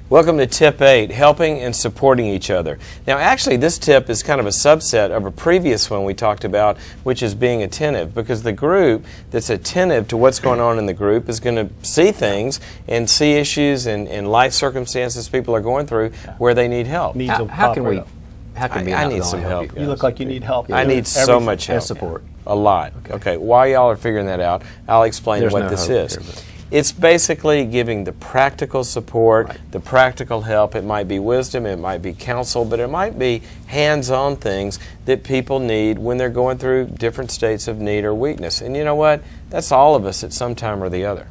Welcome to Tip 8, Helping and Supporting Each Other. Now actually this tip is kind of a subset of a previous one we talked about, which is being attentive, because the group that's attentive to what's going on in the group is going to see things and see issues and life circumstances people are going through where they need help. How can we I need some help. You look like you need help. I need so much help. And support. A lot. Okay, while y'all are figuring that out, I'll explain what this is. It's basically giving the practical support, the practical help. It might be wisdom, it might be counsel, but it might be hands-on things that people need when they're going through different states of need or weakness. And you know what? That's all of us at some time or the other.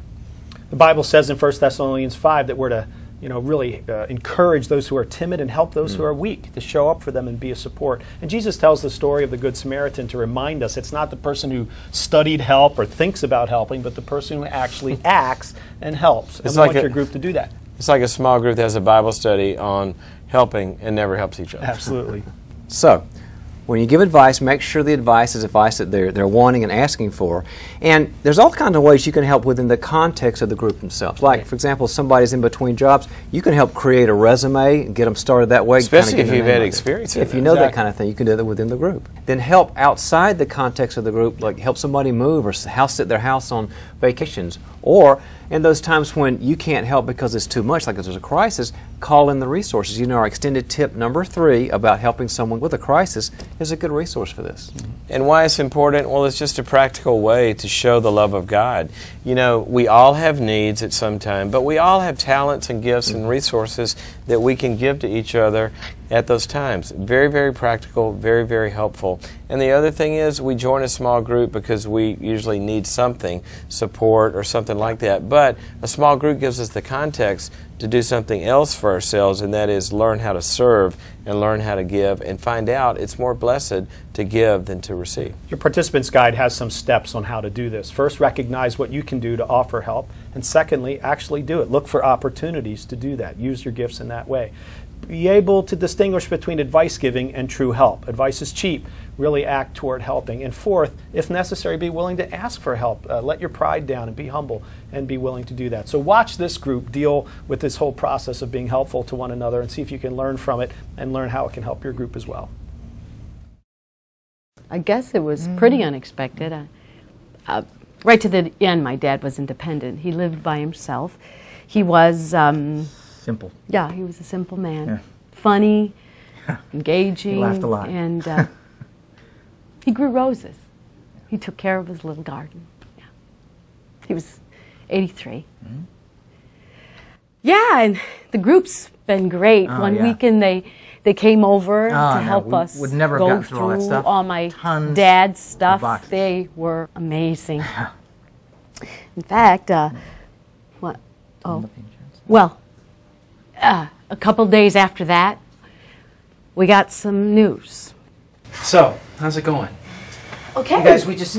The Bible says in 1 Thessalonians 5 that we're to really encourage those who are timid and help those who are weak, to show up for them and be a support. And Jesus tells the story of the Good Samaritan to remind us it's not the person who studied help or thinks about helping, but the person who actually acts and helps. And we want your group to do that. It's like a small group that has a Bible study on helping and never helps each other. Absolutely. So, when you give advice, make sure the advice is advice that they're wanting and asking for. And there's all kinds of ways you can help within the context of the group themselves. Like, for example, if somebody's in between jobs, you can help create a resume and get them started that way. Especially if you've had experience in it. If you know that kind of thing, you can do that within the group. Then help outside the context of the group, like help somebody move or house sit their house on vacations. Or in those times when you can't help because it's too much, like if there's a crisis, call in the resources. You know, our extended tip number 3 about helping someone with a crisis is a good resource for this. And why it's important? Well, it's just a practical way to show the love of God. You know, we all have needs at some time, but we all have talents and gifts and resources that we can give to each other at those times. Very, very practical, very, very helpful. And the other thing is we join a small group because we usually need something, support or something like that. But a small group gives us the context to do something else for ourselves, and that is learn how to serve and learn how to give and find out it's more blessed to give than to receive. Your participant's guide has some steps on how to do this. First, recognize what you can do to offer help. And secondly, actually do it. Look for opportunities to do that. Use your gifts in that way. Be able to distinguish between advice giving and true help. Advice is cheap. Really act toward helping. And fourth, if necessary, be willing to ask for help. Let your pride down and be humble and be willing to do that. So watch this group deal with this whole process of being helpful to one another and see if you can learn from it and learn how it can help your group as well. I guess it was pretty unexpected. Right to the end, my dad was independent. He lived by himself. He was... simple. Yeah, he was a simple man. Yeah. Funny, engaging. He laughed a lot. And he grew roses. He took care of his little garden. Yeah. He was 83. Mm-hmm. Yeah, and the group's been great. One weekend they came over to help us would never have go gotten through all that stuff. All my Tons dad's stuff. boxes. They were amazing. In fact, what? Oh, well. A couple days after that, we got some news. So, how's it going? Okay. You guys, we just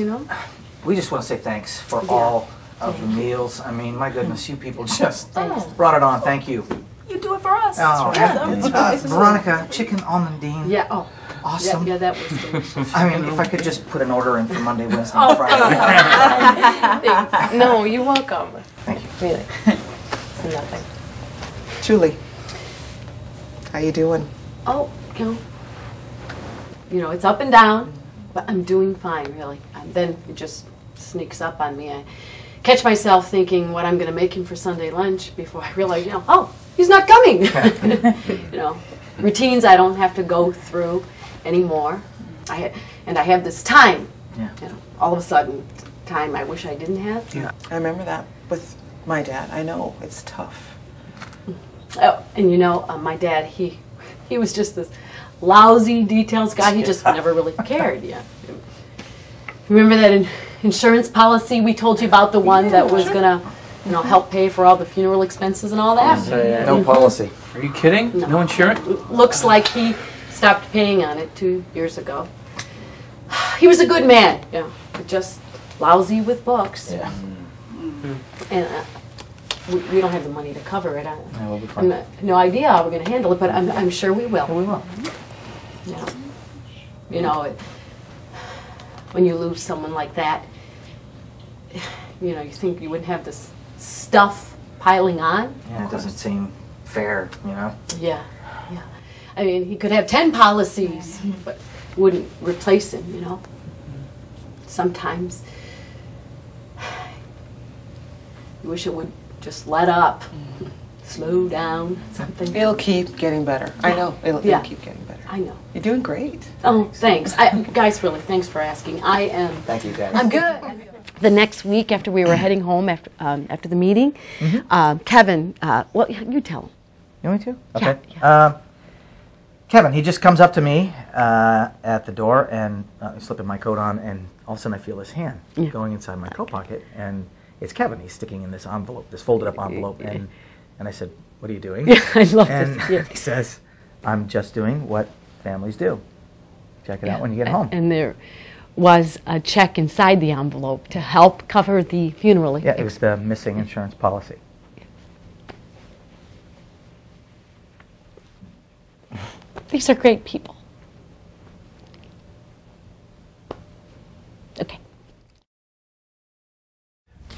want to say thanks for all of the meals. I mean, my goodness, you people just brought it on. Thank you. You do it for us. Oh, and, Veronica, chicken almondine. Yeah. Oh. Awesome. Yeah, that was delicious. I mean, if I could just put an order in for Monday, Wednesday, Oh, and Friday. Thanks. No, you're welcome. Thank you. Really. It's nothing. Julie, how you doing? Oh, you know, it's up and down, but I'm doing fine, really. Then it just sneaks up on me. I catch myself thinking what I'm going to make him for Sunday lunch before I realize, oh, he's not coming. Routines I don't have to go through anymore. I have this time. Yeah. All of a sudden, time I wish I didn't have. Yeah, I remember that with my dad. I know it's tough. Oh, and my dad, he was just this lousy details guy. He just never really cared. Yeah. Remember that insurance policy we told you about, the one that was gonna, help pay for all the funeral expenses and all that? No policy. Are you kidding? No insurance? Looks like he stopped paying on it 2 years ago. He was a good man, but just lousy with books. Yeah. And we don't have the money to cover it. We'll be fine. No idea how we're going to handle it, but I'm sure we will. We will. When you lose someone like that, you think you wouldn't have this stuff piling on. Yeah, it doesn't seem fair, you know? Yeah, yeah. I mean, he could have 10 policies, but wouldn't replace him, you know. Sometimes you wish it would just let up, slow down, something. It'll keep getting better. I know. It'll Yeah. keep getting better. I know. You're doing great. Oh, thanks. Guys, really, thanks for asking. I am. Thank you, guys. I'm good. The next week, after we were heading home after the meeting, Kevin, well, you tell him. You want me to? Yeah, Okay. Kevin, he just comes up to me at the door, and he's slipping my coat on, and all of a sudden I feel his hand going inside my coat pocket, and it's Kevin. He's sticking in this envelope, this folded up envelope, and I said, "What are you doing?" Yeah, I love and this. Yeah. he says, "I'm just doing what families do. Check it out when you get home." And there was a check inside the envelope to help cover the funeral. Yeah, it was the missing insurance policy. These are great people. Okay.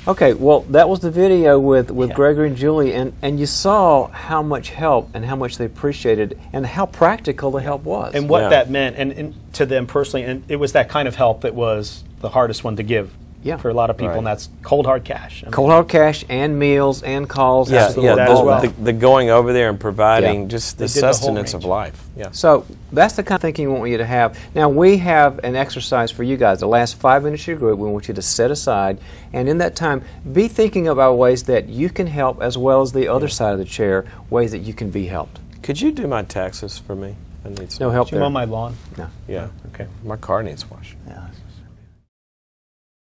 Okay, well, that was the video with Gregory and Julie, and you saw how much help and how much they appreciated and how practical the help was. And what that meant, and to them personally, and it was that kind of help that was the hardest one to give for a lot of people, and that's cold hard cash. I mean, cold hard cash and meals and calls. Yeah, absolutely. that as well. the going over there and providing just the They did the whole sustenance of range. life. Yeah. So that's the kind of thinking we want you to have. Now, we have an exercise for you guys. The last 5 minutes of your group, we want you to set aside, and in that time, be thinking about ways that you can help as well as the other side of the chair, ways that you can be helped. Could you do my taxes for me? I need some. No help Did you there? mow my lawn? No. Yeah. Okay. My car needs washing. Yeah.